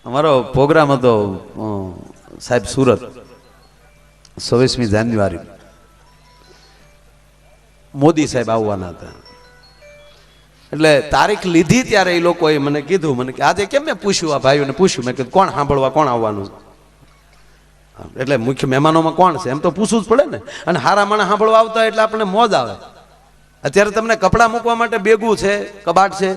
અમારો પ્રોગ્રામ હતો સાહેબ સુરત 26મી જાન્યુઆરી મોદી સાહેબ આવવાના હતા એટલે તારીખ લીધી ત્યારે એ લોકોએ મને કીધું મને કે આજે કેમ મેં પૂછ્યું આ ભાઈઓને પૂછ્યું મેં કીધું કોણ સાંભળવા કોણ આવવાનું એટલે મુખ્ય મહેમાનોમાં કોણ છે એમ તો પૂછવું જ પડે ને અને હારા માણસ સાંભળવા આવતા એટલે આપણને મોજ આવે અત્યારે તમને કપડાં મૂકવા માટે બેગું છે કબાટ છે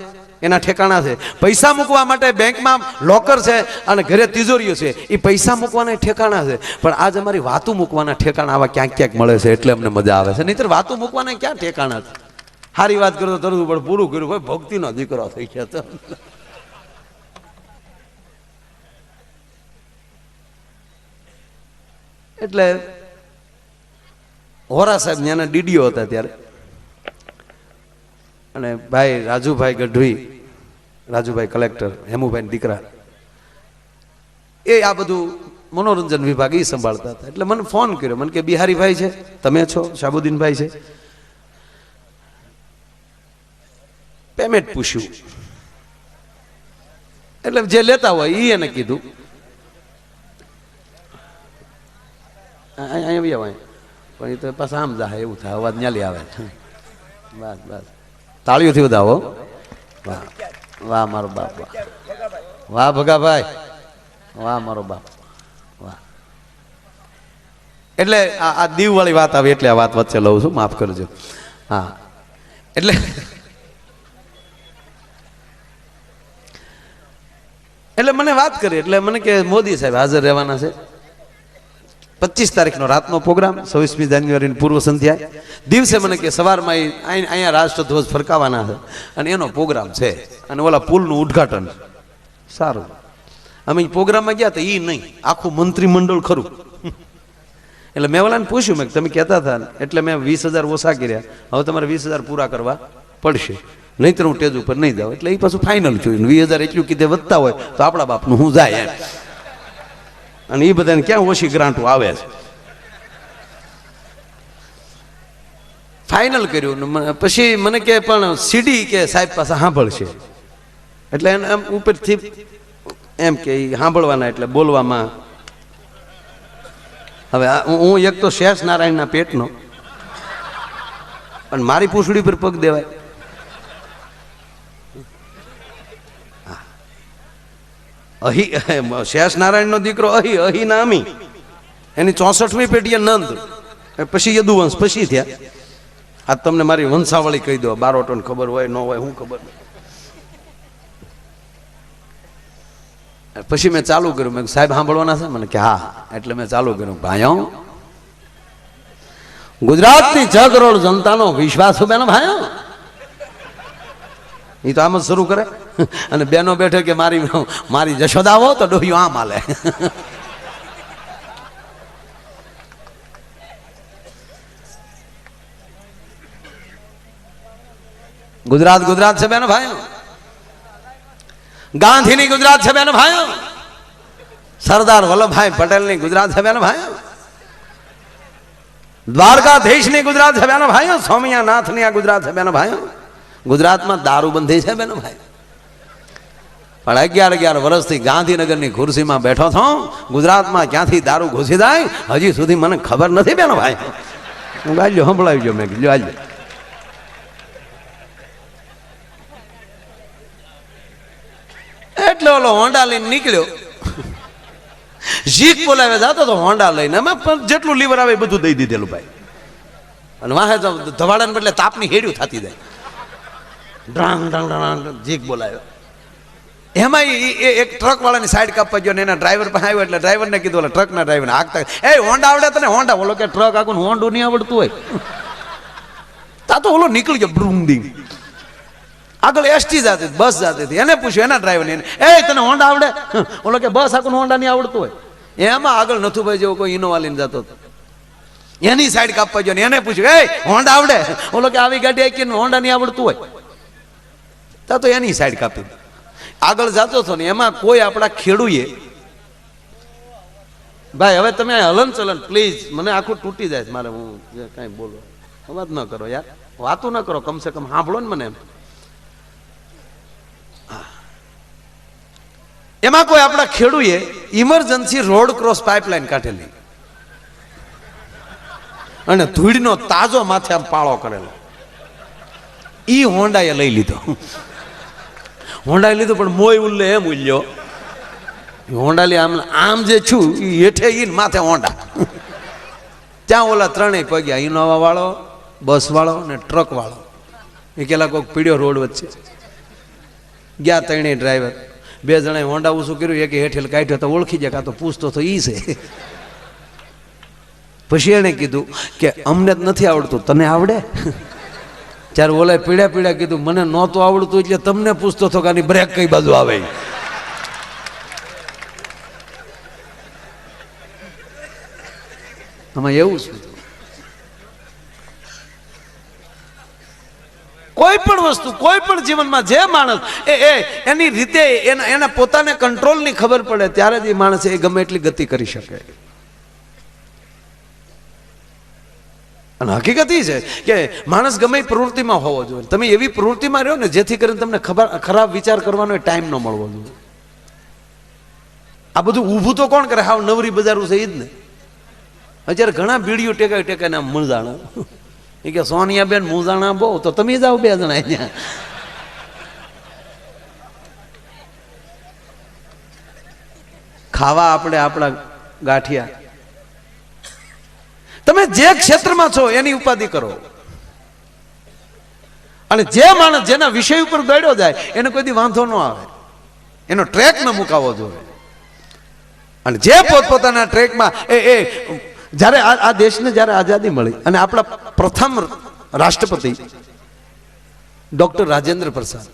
એના ઠેકાણા છે પૈસા મૂકવા માટે બેંકમાં લોકર છે અને ઘરે તિજોરીઓ છે એ પૈસા મૂકવાના ઠેકાણા છે પણ આજ અમારી વાતું મૂકવાના ઠેકાણા આવા ક્યાંક ક્યાંક મળે છે એટલે અમને મજા આવે છે નહીંતર વાતું મૂકવાના ક્યાં ઠેકાણા છે સારી વાત કરો તો તરત પણ પૂરું કર્યું ભાઈ ભક્તિનો દીકરો થઈ ગયા તો એટલે હોરા સાહેબ ત્યાંના ડીડીઓ હતા ત્યારે અને ભાઈ રાજુભાઈ ગઢવી રાજુભાઈ કલેક્ટર હેમુભાઈ દીકરા એ આ બધું મનોરંજન વિભાગ એ સંભાળતા હતા એટલે મને ફોન કર્યો મને કે બિહારીભાઈ છે તમે છો શાબુદ્દીનભાઈ છે પેમેન્ટ પૂછ્યું એટલે જે લેતા હોય એ એને કીધું અહીંયા પણ એ તો પાછા આમ જાય એવું થાય અવાજ ન્યાલી આવે બસ બસ તાળીઓથી વધાવો વાહ વાહ મારો બાપ વાહ વાહ ભગાભાઈ વાહ મારો બાપ વાહ એટલે આ દીવ વાળી વાત આવી એટલે આ વાત વચ્ચે લઉં છું માફ કરજો હા એટલે મને વાત કરી એટલે મને કે મોદી સાહેબ હાજર રહેવાના છે 25 તારીખનો રાતનો પ્રોગ્રામ 26મી જાન્યુઆરીની પૂર્વ સંધ્યાએ દિવસે મને કે સવારમાં અહીંયા રાષ્ટ્રધ્વજ ફરકાવાના છે અને એનો પ્રોગ્રામ છે અને ઓલા પુલનું ઉદ્ઘાટન સારું અમે પ્રોગ્રામમાં ગયા તો એ નહીં આખું મંત્રીમંડળ ખરું એટલે મેં ઓલાને પૂછ્યું મેં તમે કહેતા હતા એટલે મેં 20,000 ઓછા કર્યા હવે તમારે 20,000 પૂરા કરવા પડશે નહીંતર હું સ્ટેજ ઉપર નહીં જાઉં એટલે એ પાછું ફાઇનલ થયું 20,000 એટલું કીધે વધતા હોય તો આપણા બાપનું હું જાય એમ અને એ બધાને ક્યાં ઓછી ગ્રાન્ટો આવે છે ફાઇનલ કર્યું પછી મને કે પણ સીડી કે સાહેબ પાસે સાંભળશે એટલે એને એમ ઉપરથી એમ કે સાંભળવાના એટલે બોલવામાં હવે હું એક તો શેષ નારાયણના પેટનો પણ મારી પૂંછડી પર પગ દેવાય અહી શેષ નારાયણ નો દીકરો અહી નામી એની 64મી પેઢીએ નંદ પછી યદુવંશ પછી થયા આ તમને મારી વંશાવળી કહી દો બારોટોને ખબર હોય ન હોય હું ખબર પછી મેં ચાલુ કર્યું મેં સાહેબ સાંભળવાના છે મને કે હા એટલે મેં ચાલુ કર્યું ભાઈઓ ગુજરાતની 6 કરોડ જનતાનો વિશ્વાસ બેનો ભાઈઓ એ તો આમ જ શરૂ કરે અને બેનો બેઠે કે મારી જશોદાવો તો ડોહ્યું આમ હાલે ગુજરાત ગુજરાત છે બેનો ભાઈઓ ગાંધીની ગુજરાત છે બેનો ભાઈઓ સરદાર વલ્લભભાઈ પટેલની ગુજરાત છે બેનો ભાઈઓ દ્વારકાધીશની ગુજરાત છે બેનો ભાઈઓ સોમયાનાથની આ ગુજરાત છે બેનો ભાઈઓ ગુજરાતમાં દારૂબંધી છે બેનો ભાઈ પણ 11 વર્ષથી ગાંધીનગરની ખુરશીમાં બેઠો છો ગુજરાતમાં ક્યાંથી દારૂ ઘૂસી જાય હજી સુધી મને ખબર નથી બેનો ભાઈ ગાજો સંભળાવજો મેં કીધું આજે એટલે ઓલો હોન્ડા લઈને નીકળ્યો જીક બોલાવે જતો તો હોન્ડા લઈને અમે જેટલું લીવર આવે બધું દઈ દીધેલું ભાઈ અને વાહે ધવાડાને બદલે તાપની હેડ્યું થતી જાય ડ્રાંગ ડ્રાંગ ડ્રાંગ જીક બોલાવ્યો એમાં એક ટ્રક વાળાની સાઈડ કાપવા ગયો ને એના ડ્રાઈવર પાસે આવ્યો એટલે ડ્રાઈવરને કીધું ઓલા ટ્રકના ડ્રાઈવરને હાંકતા એ હોન્ડા આવડે તને હોન્ડા ઓલો કે ટ્રક આખું હોન્ડું નહીં આવડતું હોય તા તો ઓલો નીકળી ગયો બ્રુંડિંગ આગળ એસટી જાતી બસ જાતી હતી એને પૂછ્યું એના ડ્રાઈવરને એ તને હોન્ડા આવડે ઓલો કે બસ આખું હોન્ડા નહીં આવડતું હોય એમાં આગળ નથુભાઈ જેવો કોઈ ઇનોવા લઈને જતો હતો એની સાઈડ કાપવા ગયો ને એને પૂછ્યું એ હોન્ડા આવડે ઓલો કે આવી ગાડી આખી હોન્ડા નહીં આવડતું હોય તા તો એની સાઈડ કાપી આગળ જતો હતો ને એમાં કોઈ આપણા ખેડૂએ ભાઈ હવે તમે હલન ચલન પ્લીઝ મને આખું તૂટી જાય મારે હું કઈ બોલો અવાજ ન કરો યાર વાતું ન કરો કમસે કમ સાંભળો ને મને એમ એમાં કોઈ આપણા ખેડૂએ ઇમરજન્સી રોડ ક્રોસ પાઇપલાઇન કાઢેલી અને ધૂળનો તાજો માથે આમ પાળો કરેલો. ઈ હોન્ડાએ લઈ લીધો. હોન્ડાએ લીધો પણ મોય ઉલ્લે એમ ઉલ્યો. હોન્ડા આમ આમ જે છું એ હેઠે ઈ માથે હોન્ડા. ત્યાં ઓલા ત્રણેય પગ્યા, ઇનોવા વાળો, બસ વાળો ને ટ્રક વાળો. એ કેલા કોઈક પીડ્યો રોડ વચ્ચે. ગયા ત્રણેય ડ્રાઈવર. બે જણાએ હોન્ડા ઊંચું કર્યું, એક હેઠેલ કાઢ્યો તો ઓળખી જાય, કાં તો પૂછતો તો ઈ છે. પછી એણે કીધું કે અમને જ નથી આવડતું, તને આવડે? ત્યારે ઓલાએ પીડ્યા પીડ્યા કીધું મને નહોતું આવડતું એટલે તમને પૂછતો હતો કે આની બ્રેક કઈ બાજુ આવે. આમાં એવું છે, કોઈ પણ વસ્તુ, કોઈ પણ જીવનમાં જે માણસ એની રીતે એના પોતાને કંટ્રોલની ખબર પડે ત્યારે જ એ માણસ એ ગમે એટલી ગતિ કરી શકે. અને હકીકત એ છે કે માણસ ગમે એ પ્રવૃત્તિમાં હોવો જોઈએ. તમે એવી પ્રવૃત્તિમાં રહ્યો ને જેથી કરીને તમને ખરાબ વિચાર કરવાનો ટાઈમ ન મળવો જોઈએ. આ બધું ઊભું તો કોણ કરે? હાવ નવરી બજારું છે એ જ ને. અત્યારે ઘણા બીડીઓ ટેકાઈ ટેકાઈને આમ મૂંઝાણા. એ કે સોનિયા બેન મૂંઝાણા બહુ, તો તમે જાઓ બે જણા અહીંયા. ખાવા આપણે આપણા ગાંઠિયા. તમે જે ક્ષેત્રમાં છો એની ઉપાધિ કરો. અને જે માણસ જેના વિષય ઉપર દોડ્યો જાય એને કોઈ દી વાંધો ન આવે. એનો ટ્રેક ન મુકાવવો જોઈએ. અને જે પોતપોતાના ટ્રેકમાં જ્યારે આ દેશને જ્યારે આઝાદી મળી અને આપણા પ્રથમ રાષ્ટ્રપતિ ડોક્ટર રાજેન્દ્ર પ્રસાદ,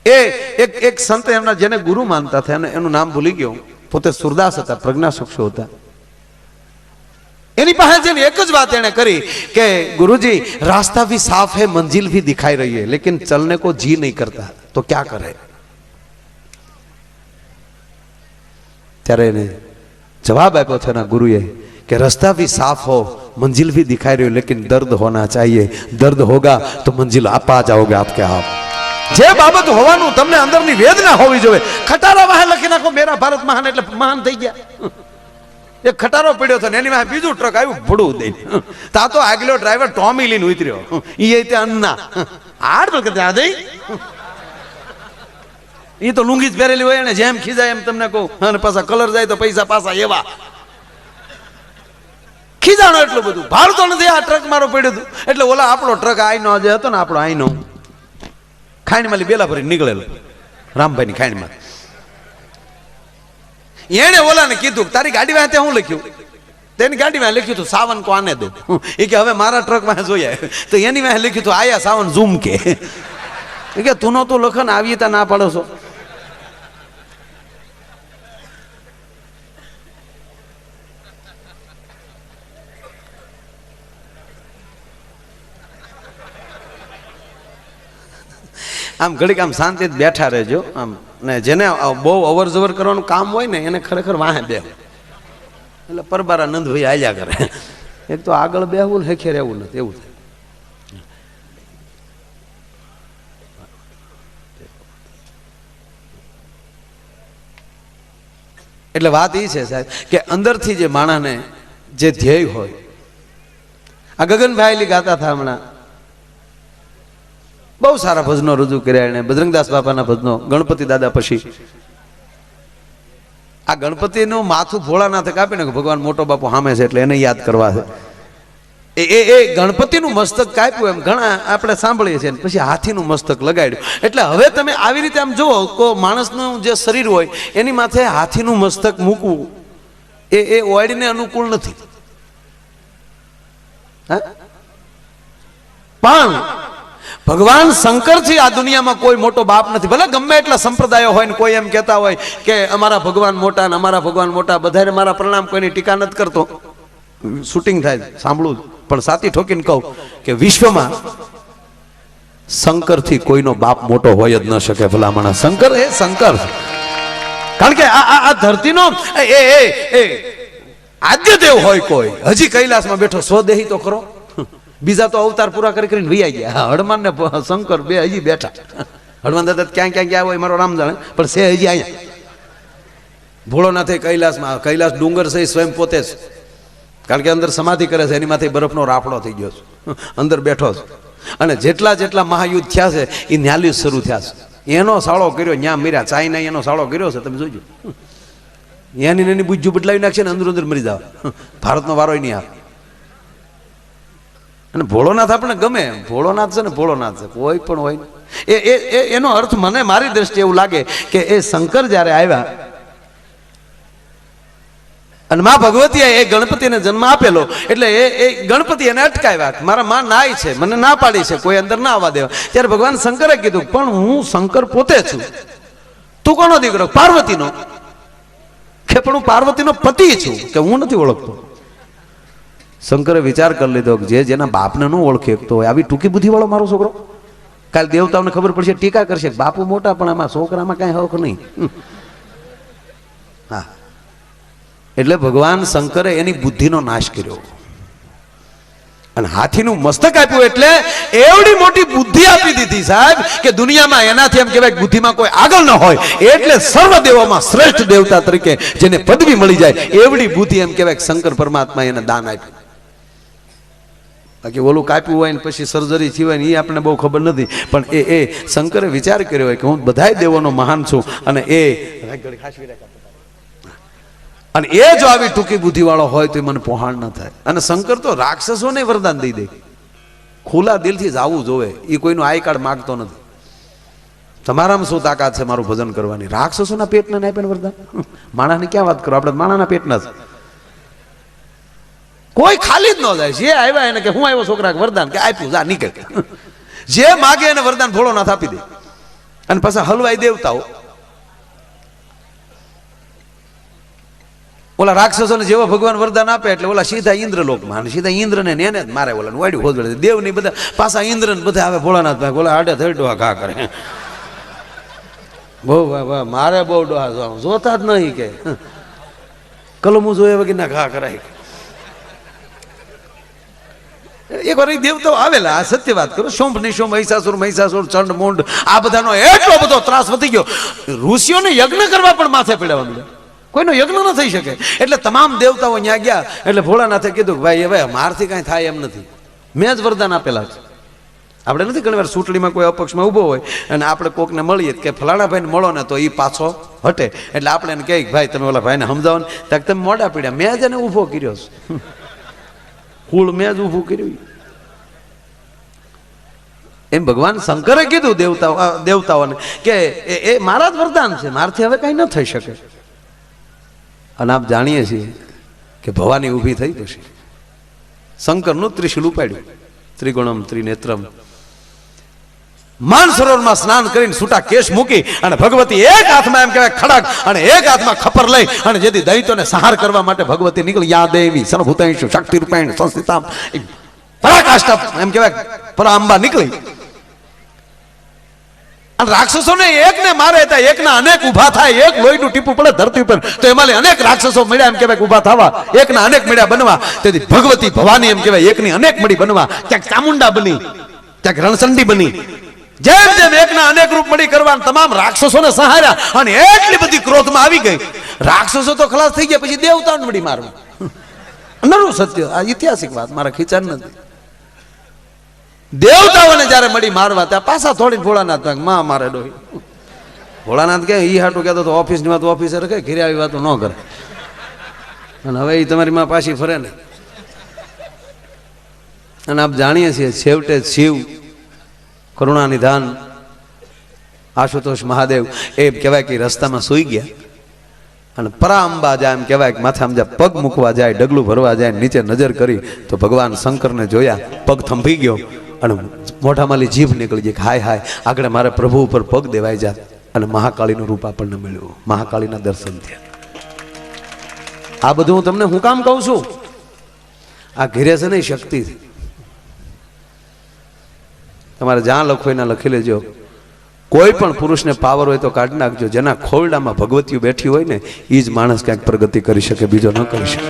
એક સંત એમના જેને ગુરુ માનતા હતા, એનું નામ ભૂલી ગયો, પોતે સુરદાસ હતા, પ્રજ્ઞાચક્ષુ હતા. એની પાસે જઈને એક જ વાત એને કરી કે ગુરુજી રાસ્તા ભી સાફ है, मंजिल भी दिखाई रही है, लेकिन चलने को जी नहीं करता, तो क्या करे? ત્યારે એને જવાબ આપ્યો છે એના ગુરુએ કે રસ્તા ભી સાફ હો, મંजिल भी दिखाई रही हो, लेकिन दर्द होना चाहिए, दर्द होगा तो मंजिल आप आ जाओगे आपके आप. જે બાબત હોવાનું તમને અંદરની વેદના હોવી જોઈએ. ખટારા વાહે લખી નાખો મેરા ભારત મહાન એટલે મહાન થઈ ગયા. એક ખટારો પડ્યો હતો ને એની વાહે બીજું ટ્રક આવ્યું ભૂડું દઈને. તા તો આગલો ડ્રાઈવર ટોમી લઈને ઉતર્યો. એ તે અન્ના હાડ તો ત્યાં દઈ. એ તો લુંગી જ પહેરેલી હોય ને જેમ ખીજાય એમ તમને કહું. અને પાછા કલર જાય તો પૈસા પાછા એવા. ખીજાણો એટલું બધું ભારતો નથી. આ ટ્રક મારો પડ્યો હતું એટલે ઓલા આપણો ટ્રક આઈનો જે હતો ને આપણો આઈનો ખાઈણમાં બેલા ભરી નીકળેલો રામભાઈ ની ખાઈણમાં. એને ઓલાને કીધું તારી ગાડી વાંચે હું લખ્યું? તેની ગાડી માં લખ્યું હતું સાવન કો આને દો. એ કે હવે મારા ટ્રક માં જોયા તો એની માં લખ્યું હતું આયા સાવન ઝૂમ કે. તું નો તું લખન આવી તા ના પાડો છો. આમ ઘડીક આમ શાંતિ બેઠા રહેજો. આમ ને જેને બહુ અવર જવર કરવાનું કામ હોય ને એને ખરેખર વાહે બેહવું. એટલે પરબારા નંદભાઈ હાલ્યા કરે. એક તો આગળ બેહવું ને હેખે રહેવું નથી એવું થાય. એટલે વાત એ છે સાહેબ કે અંદરથી જે માણસને જે ધ્યેય હોય. આ ગગનભાઈ ગાતા હતા હમણાં, બહુ સારા ભજનો રજૂ કર્યા એને, બજરંગદાસ બાપાના ભજનો, ગણપતિ દાદા. પછી આ ગણપતિનું માથું ભોળાનાથે કાપી ને ભગવાન મોટો બાપુ સામે છે એટલે એને યાદ કરવા છે. એ ગણપતિનું મસ્તક કાપ્યું એમ ઘણા આપણે સાંભળીએ છીએ. પછી હાથીનું મસ્તક લગાડ્યું. એટલે હવે તમે આવી રીતે આમ જુઓ તો માણસનું જે શરીર હોય એની માથે હાથીનું મસ્તક મૂકવું એ ઓયડીને અનુકૂળ નથી. પણ ભગવાન શંકરથી આ દુનિયામાં કોઈ મોટો બાપ નથી. ભલે ગમે એટલા સંપ્રદાયો હોય ને કોઈ એમ કહેતા હોય કે અમારા ભગવાન મોટા ને અમારા ભગવાન મોટા, બધાને મારા પ્રણામ, કોઈની ટીકા નથી કરતો. શૂટિંગ થાય સાંભળું પણ સાથી ઠોકીને કહું કે વિશ્વમાં શંકરથી કોઈનો બાપ મોટો હોય જ ન શકે. ભલામણા શંકર એ શંકર. કારણ કે આ ધરતીનો આદ્ય દેવ હોય કોઈ. હજી કૈલાસમાં બેઠો સ્વદેહી તો ખરો. બીજા તો અવતાર પૂરા કરી કરીને વૈયા ગયા. હનુમાન ને શંકર બે હજી બેઠા. હનુમાન દાદા ક્યાં ક્યાં ગયા હોય મારો રામ જાણે, પણ છે હજી અહીંયા. ભોળોનાથે કૈલાસમાં, કૈલાસ ડુંગર છે સ્વયં પોતે જ, કારણ કે અંદર સમાધિ કરે છે, એની માથે બરફનો રાફડો થઈ ગયો છે, અંદર બેઠો છે. અને જેટલા જેટલા મહાયુદ્ધ થયા છે એ ન્યાલી શરૂ થયા છે. એનો સાળો કર્યો ન્યા મીરા ચાઈના એનો સાળો કર્યો છે, તમે જોજો. એની એની બુજ્જુ બદલાવી નાખશે ને અંદર અંદર મરી જાવ, ભારતનો વારો નહીં આવે. અને ભોળોનાથ આપણે ગમે, ભોળોનાથ છે ને ભોળોનાથ છે, કોઈ પણ હોય ને એનો અર્થ મને મારી દ્રષ્ટિએ એવું લાગે કે એ શંકર જ્યારે આવ્યા અને મા ભગવતીએ એ ગણપતિને જન્મ આપેલો, એટલે એ ગણપતિ એને અટકાવ્યા, મારા માં નાય છે, મને ના પાડી છે, કોઈ અંદર ના આવવા દેવા. ત્યારે ભગવાન શંકરે કીધું પણ હું શંકર પોતે છું, તું કોનો દીકરો? પાર્વતીનો. કે પણ હું પાર્વતીનો પતિ છું, કે હું નથી ઓળખતો. શંકરે વિચાર કરી લીધો કે જે જેના બાપને ન ઓળખે તો આવી ટૂંકી બુદ્ધિ વાળો મારો છોકરો, કાલે દેવતાઓને ખબર પડશે, ટીકા કરશે, બાપુ મોટા પણ આમાં છોકરામાં કાંઈ હક નહીં. હા, એટલે ભગવાન શંકરે એની બુદ્ધિનો નાશ કર્યો અને હાથીનું મસ્તક આપ્યું. એટલે એવડી મોટી બુદ્ધિ આપી દીધી સાહેબ કે દુનિયામાં એનાથી એમ કહેવાય બુદ્ધિમાં કોઈ આગળ ન હોય. એટલે સર્વ દેવોમાં શ્રેષ્ઠ દેવતા તરીકે જેને પદવી મળી જાય એવડી બુદ્ધિ એમ કહેવાય શંકર પરમાત્મા એને દાન આપ્યું. બાકી ઓલું કાપ્યું હોય ને પછી સર્જરી થઈ હોય ને એ આપણને બહુ ખબર નથી, પણ એ શંકરે વિચાર કર્યો હોય કે હું બધાય દેવોનો મહાન છું. અને અને એ જો આવી ટૂંકી બુદ્ધિ વાળો હોય તો મને પહોંચ ન થાય. અને શંકર તો રાક્ષસોને વરદાન દઈ દે, ખુલ્લા દિલથી જ આવવું જોવે, એ કોઈનું આઈ કાર્ડ માગતો નથી. તમારામાં શું તાકાત છે મારું ભજન કરવાની? રાક્ષસોના પેટને ના આપે વરદાન, માણસની ક્યાં વાત કરો, આપણે માણાના પેટના જ. કોઈ ખાલી જ ન જાય, જે આવ્યા એને કે હું આવ્યો છોકરા વરદાન, કે આપ્યું જા નીકળ. જે માગે એને વરદાન ભોળોનાથ આપી દે. અને પાછા હલવાઈ દેવતાઓ, ઓલા રાક્ષસોને જેવો ભગવાન વરદાન આપે એટલે ઓલા સીધા ઇન્દ્રલોકમાં, સીધા ઇન્દ્રને એને જ મારે, ઓલા વાડ્યું હોદવડે દેવ ની બધા પાછા ઇન્દ્ર ને બધા આવે ભોળાનાથ ભાઈ, ઓલા આડે થડવા ઘા કરે. બહુ મારે બહુ ડોહા જોતા જ નહીં કે કલમું જોયે વગર ઘા કરાય. એક વાર દેવતાઓ આવેલા, આ સત્ય વાત કરો, શોંભ નિશોંભ, મહિષાસુર, ચંડ મૂંડ, આ બધાનો એટલો બધો ત્રાસ વધી ગયો, ઋષિઓને યજ્ઞ કરવા પણ માથે પીડાવા મળ્યા, કોઈનો યજ્ઞ ન થઈ શકે. એટલે તમામ દેવતાઓ ત્યાં ગયા. એટલે ભોળાનાથે કીધું કે ભાઈ હવે મારથી કાંઈ થાય એમ નથી, મેં જ વરદાન આપેલા છે. આપણે નથી ઘણી વાર ચૂંટણીમાં કોઈ અપક્ષમાં ઊભો હોય અને આપણે કોકને મળીએ કે ફલાણા ભાઈને મળો ને તો એ પાછો હટે, એટલે આપણે એને કહીએ ભાઈ તમે ઓલા ભાઈને સમજાવો ને, ત્યાં તમે મોઢા પીડ્યા, મેં જ એને ઊભો કર્યો છે, કુળ મેં જ ઊભું કર્યું. એમ ભગવાન શંકરે કીધું દેવતાઓને કે એ મારા જ વરદાન છે, મારથી હવે કાંઈ ન થઈ શકે. અને આપ જાણીએ છીએ કે ભવાની ઊભી થઈ પછી શંકરનું ત્રિશુલ ઉપાડ્યું, ત્રિગુણમ ત્રિનેત્રમ. માનસરોવરમાં સ્નાન કરીને છૂટા કેશ મૂકી અને ભગવતી એક હાથમાં એમ કહેવાય ખડક અને એક હાથમાં ખપર લઈ અને જેથી દૈત્યોને સંહાર કરવા માટે ભગવતી નીકળી. યા દેવી સર્વભૂતેષુ શક્તિ રૂપેણ સંસ્થિતામ, પરાકાષ્ઠ એમ કહેવાય પરાંબા નીકળી. રાક્ષસોને એકને મારે હતા, એકના અનેક ઉભા થાય, એક લોહીનું ટીપું પડે ધરતી ઉપર તો એમાં અનેક રાક્ષસો મળ્યા એમ કહેવાય ઉભા થવા, એકના અનેક મળ્યા બનવા. તેથી ભગવતી ભવાની એમ કહેવાય એકની અનેક મળી બનવા. ક્યાંક ચામુંડા બની, ક્યાંક રણસંડી બની, જેમ જેમ એકના અનેક રૂપ મળી કરવા તમામ રાક્ષસોને સહાર્યા. અને એટલી બધી ક્રોધમાં આવી ગઈ, રાક્ષસો તો ખલાસ થઈ ગયા, પછી દેવતાઓને મળી મારવા. નરું સત્ય, આ ઐતિહાસિક વાત, મારા ખીચાન નથી. દેવતાઓને જયારે મળી મારવા ત્યાં પાછા થોડી ભોળાનાથ માં મારે ડોહી. ભોળાનાથ કે ઈ હાટું કહેતો તો ઓફિસની વાત ઓફિસર કે ઘરે આવી વાતો ન કરે, અને હવે એ તમારી માં પાછી ફરે ને. અને આપ જાણીએ છીએ છેવટે શિવ કરુણા નિધાન આશુતોષ મહાદેવ એ કહેવાય કે રસ્તામાં સૂઈ ગયા અને પરાંબા જાય એમ કહેવાય કે માથે આમ પગ મૂકવા જાય, ડગલું ભરવા જાય, નીચે નજર કરી તો ભગવાન શંકરને જોયા, પગ થંભી ગયો અને મોઢામાંથી જીભ નીકળી ગઈ. હાય હાય, આગળ મારે પ્રભુ ઉપર પગ દેવાઈ જાય. અને મહાકાળીનું રૂપ આપણને મળ્યું, મહાકાળીના દર્શન થયા. આ બધું હું તમને હું કામ કહું છું? આ ઘેરે છે નહીં શક્તિ, તમારે જ્યાં લખો એના લખી લેજો. કોઈ પણ પુરુષને પાવર હોય તો કાઢી નાખજો. જેના ખોરડામાં ભગવતીઓ બેઠી હોય ને એ જ માણસ ક્યાંક પ્રગતિ કરી શકે, બીજો ન કરી શકે.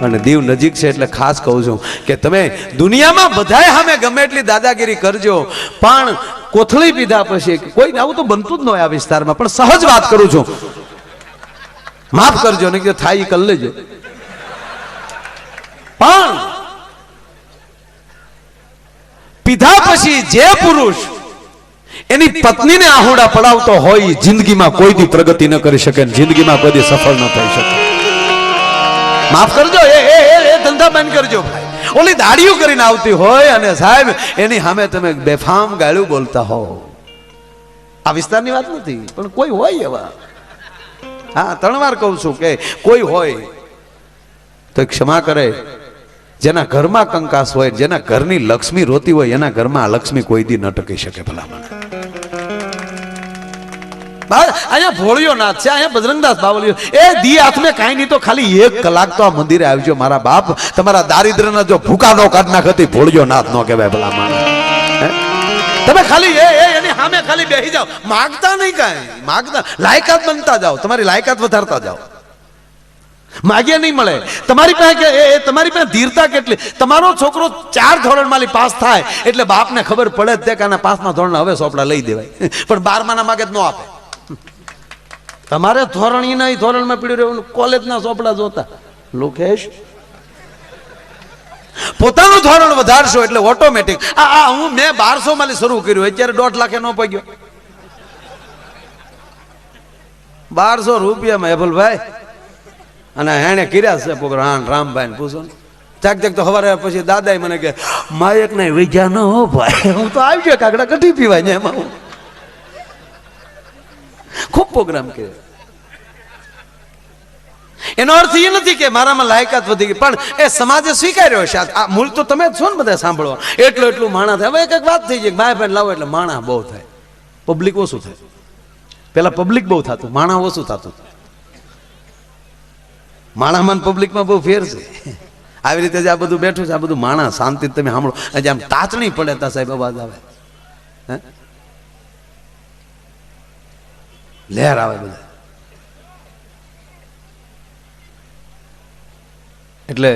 અને દીવ નજીક છે એટલે ખાસ કહું છું કે તમે દુનિયામાં બધાય સામે ગમે એટલી દાદાગીરી કરજો, પણ કોથળી પીધા પછી કોઈ આવું તો બનતું જ ન હોય આ વિસ્તારમાં, પણ સહજ વાત કરું છું, માફ કરજો ને કે થાય એ કરી લેજો. પણ પીધા પછી જે પુરુષ એની પત્નીને આહુડા પડાવતો હોય જિંદગીમાં કોઈ દી પ્રગતિ ન કરી શકે, જિંદગીમાં કોઈ દી સફળ ન થઈ શકે. માફ કરજો, એ ધંધા બંધ કરજો ભાઈ. ઓલી દાડીઓ કરીને આવતી હોય અને સાહેબ એની સામે તમે બેફામ ગાળું બોલતા હો. આ વિસ્તારની વાત નથી, પણ કોઈ હોય એવા. હા, 3 વાર કહું છું કે કોઈ હોય તો ક્ષમા કરે. જેના ઘરમાં કંકાસ હોય, જેના ઘરની લક્ષ્મી રોતી હોય, એના ઘરમાં લક્ષ્મી કોઈ દી ન ટકી શકે. ભલામણ અહીંયા ભોળિયો નાથ છે, અહીંયા બજરંગદાસ બાવળિયો. એ દી હાથમે કાંઈ નહીં તો ખાલી 1 કલાક તો આ મંદિરે આવજો મારા બાપ. તમારા દારિદ્ર્યના જો ભૂકા નો કાઢ નાખતી ભોળિયો નાથ નો કહેવાય. ભલામણ તમે ખાલી એની સામે ખાલી બેસી જાઓ, માગતા નહીં કાંઈ, માગતા લાયકાત બનતા જાઓ, તમારી લાયકાત વધારતા જાઓ. માગ્યા નહીં મળે. તમારી પાસે ધીરતા કેટલી. તમારો છોકરો 4 ધોરણમાં પાસ થાય એટલે બાપને ખબર પડે જ કે આના 5મા ધોરણ હવે સોપડા લઈ દેવાય, પણ 12મા ના માગે જ ન આપે. તમારે ધોરણમાં પીડ્યું રહેવું, કોલેજના સોપડા જોતા. લોકેશ પોતાનું ધોરણ વધારશો એટલે ઓટોમેટિક. મેં 1200 માં શરૂ કર્યું, અત્યારે 1.5 લાખે ન પગ્યો. 1200 રૂપિયામાં એભલભાઈ. અને એને કર્યા છે પ્રોગ્રામ રામભાઈ ને પૂછો ને. ચાક ચાક તો સવારે પછી દાદા મને કે માયક ને વૈજ્ઞા ન હો ભાઈ, હું તો આવી ગયો કાકડા કઢી પીવાય ને એમાં હું ખૂબ પ્રોગ્રામ કર્યો. એનો અર્થ એ નથી કે મારામાં લાયકાત વધી ગઈ, પણ એ સમાજે સ્વીકાર્યો છે. આ મૂળ તો તમે જ છો ને બધા સાંભળવા. એટલું માણા થાય. હવે એક વાત થઈ જાય, ભાઈ ભાઈ લાવો એટલે માણા બહુ થાય, પબ્લિક ઓછું થાય. પેલા પબ્લિક બહુ થતું, માણા ઓછું થતું. માણામાં પબ્લિકમાં બહુ ફેર છે. આવી રીતે જ આ બધું બેઠું છે, આ બધું માણા શાંતિ તમે સાંભળો. આજે આમ તાચણી પડે તા સાહેબ અવાજ આવે, લહેર આવે બધા. એટલે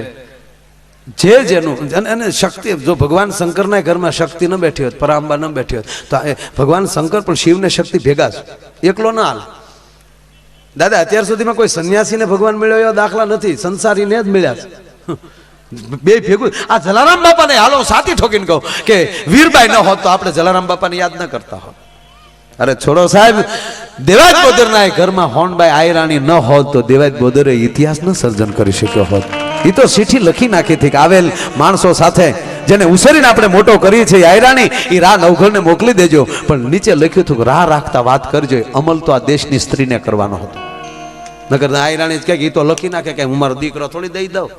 જેનું અને શક્તિ, જો ભગવાન શંકરના ઘરમાં શક્તિ ન બેઠી હોત, પરાંબા ન બેઠી હોત, તો ભગવાન શંકર પણ શિવને શક્તિ ભેગા છે, એકલો ના હાલ. દાદા અત્યાર સુધીમાં કોઈ સંન્યાસીને ભગવાન મળ્યો એવા દાખલા નથી, સંસારીને જ મળ્યા છે. બે ભેગું. આ જલારામ બાપાને હાલો સાથી ઠોકીને કહું કે વીરબાઈ ન હોત તો આપણે જલારામ બાપાને યાદ ન કરતા હોત. અરે છોડો સાહેબ, દેવાજ બોદરના ઘરમાં હોનબાઈ આયરાણી ન હોત તો દેવાજ બોદરે ઇતિહાસ ન સર્જન કરી શક્યો હોત. એ તો ચિઠ્ઠી લખી નાખી હતી કે આવેલ માણસો સાથે જેને ઉછેરીને આપણે મોટો કરીએ છીએ આયરાણી, એ રા નવઘરને મોકલી દેજો. પણ નીચે લખ્યું હતું કે રાહ રાખતા વાત કરજો. અમલ તો આ દેશની સ્ત્રીને કરવાનો હતો. નગર આયરાણી કે એ તો લખી નાખે કે હું મારો દીકરો થોડી દઈ દઉં.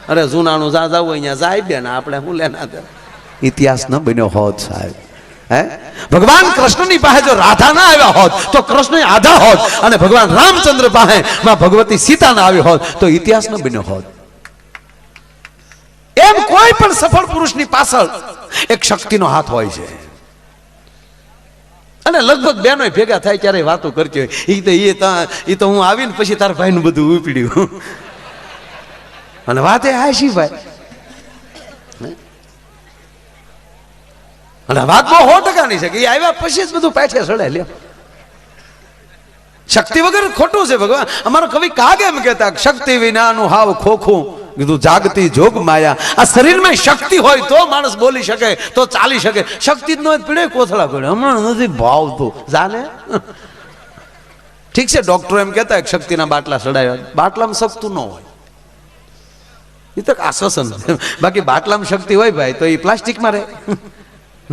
અરે જૂનાનું જા જવું અહીંયા જાય બે ને આપણે શું લેના. ઇતિહાસ ન બન્યો હોત સાહેબ. ભગવાન કૃષ્ણની પાસે જો રાધા ના આવ્યા હોત તો કૃષ્ણ આધા હોત, અને ભગવાન રામચંદ્ર પાસે માં ભગવતી સીતા ના આવી હોત તો ઇતિહાસ ન બન્યો હોત. એમ કોઈ પણ સફળ પુરુષની પાછળ એક શક્તિનો હાથ હોય છે. અને લગભગ બેનો ભેગા થાય ત્યારે વાતો કરતી હોય, એ તો હું આવીને પછી તારા ભાઈનું બધું ઉપડ્યું. અને વાત એ હાશી ભાઈ. અને વાત બહુ 100% છે કે એ આવ્યા પછી જ બધું પાછે સડે લ્યો. શક્તિ વગર ખોટું છે. ભગવાન અમારો કવિ કાગ એમ કહેતા, શક્તિ વિનાનું હાવ ખોખું, કીધું જાગતી જોગ માયા. આ શરીરમાં શક્તિ હોય તો માણસ બોલી શકે, તો ચાલી શકે. શક્તિ જ ન હોય પીડે કોથળા પડે. હમણાં નથી ભાવતું જાને. ઠીક છે, ડોક્ટર એમ કહેતા શક્તિના બાટલા સડાવ્યા, બાટલામાં શક્તિ ન હોય, એ તો આશ્વાસન. બાકી બાટલામાં શક્તિ હોય ભાઈ તો એ પ્લાસ્ટિકમાં રહે.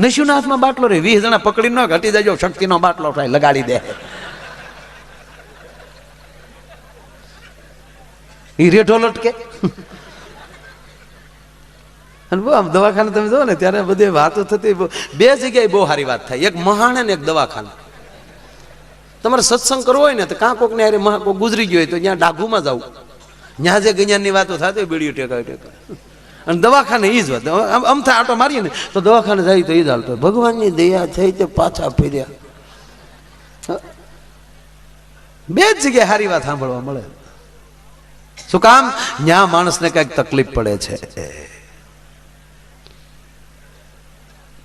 નશુના હાથમાં બાટલો રહે, 20 જણા પકડી ન ઘટી જાય, શક્તિનો બાટલો થાય લગાડી દે. એ રેઠો લટકે. અને બહુ આમ દવાખાને તમે જો ને ત્યારે બધી વાતો થતી. 2 જગ્યાએ બહુ સારી વાત થાય, એક મહાણે ને એક દવાખાના. તમારે સત્સંગ કરવો હોય ને તો કાં કોક ને અરે કોક ગુજરી ગયો હોય તો ત્યાં ડાઘુમાં જવું, ત્યાં જે ગણ્યાની વાતો થતી બીડીઓ ટેકા. અને દવાખાને એ જ વાત. અમથા આટો મારીએ ને તો દવાખાને જાય તો એ જ હાલતો, ભગવાનની દયા થઈ તે પાછા ફેર્યા. 2 જ જગ્યાએ સારી વાત સાંભળવા મળે. શું કામ? ન્યા માણસને કઈક તકલીફ પડે છે.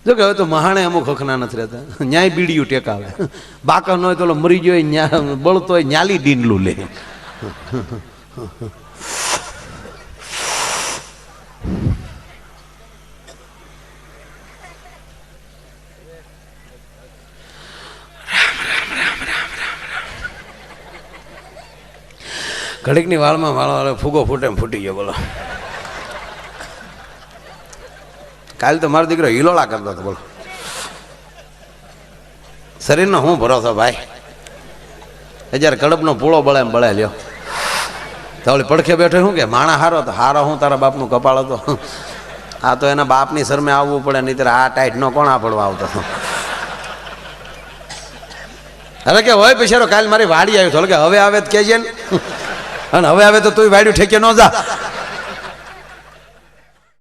જો કે હવે તો મહાણે અમુક હખના નથી રહેતા, ન્યાય બીડીયું ટેકાવે, બાકા ન હોય તો મરી ગયો હોય બળતો હોય ન્યાલી ડીંડલું લે. ઘડીકની વાળમાં વાળો ફૂગો ફૂટે ફૂટી ગયો. બોલો, કાલે તો મારો દીકરો હિલોળા કરતો હતો. બોલો, શરીરનો હું ભરોસો ભાઈ, જ્યારે કડબનો પૂળો બળે એમ બળે લ્યો. તો ઓલી પડખે બેઠો શું કે માણા હારો તો હારો, હું તારા બાપનું કપાળ હતો. આ તો એના બાપની શરમે આવવું પડે, નહીં ત્યારે આ ટાઈટ નો કોણ પડવા આવતો. હવે કે હોય બિચારો કાલે મારી વાડી આવ્યો તો કે હવે આવે તો કહેજે ને, અને હવે આવે તો તું વાડ્યું ઠેકે ન જા.